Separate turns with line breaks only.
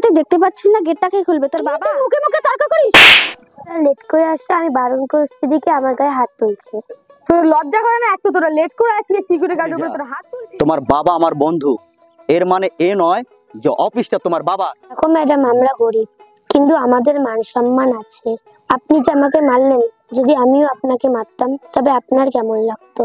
তুই দেখতে পাচ্ছিস না গেটটা কে খুলবে? তোর বাবা। মুখে মুখে তর্ক করিস। লেট করে আসছে, আমি বারণ করছি দেখে আমার গায়ে হাত তুলছে।
তোর লজ্জা করে না? এত তোরা লেট করে আছিস, সিকিউরিটি গার্ডের উপরে তোর হাত তুলছিস।
তোমার বাবা আমার বন্ধু, এর মানে এ নয় যে অফিসটা তোমার বাবা।
দেখো ম্যাডাম, আমরা গরিব কিন্তু আমাদের মান সম্মান আছে। আপনি যে আমাকে মারলেন, যদি আমিও আপনাকে মারতাম তবে আপনার কেমন লাগতো?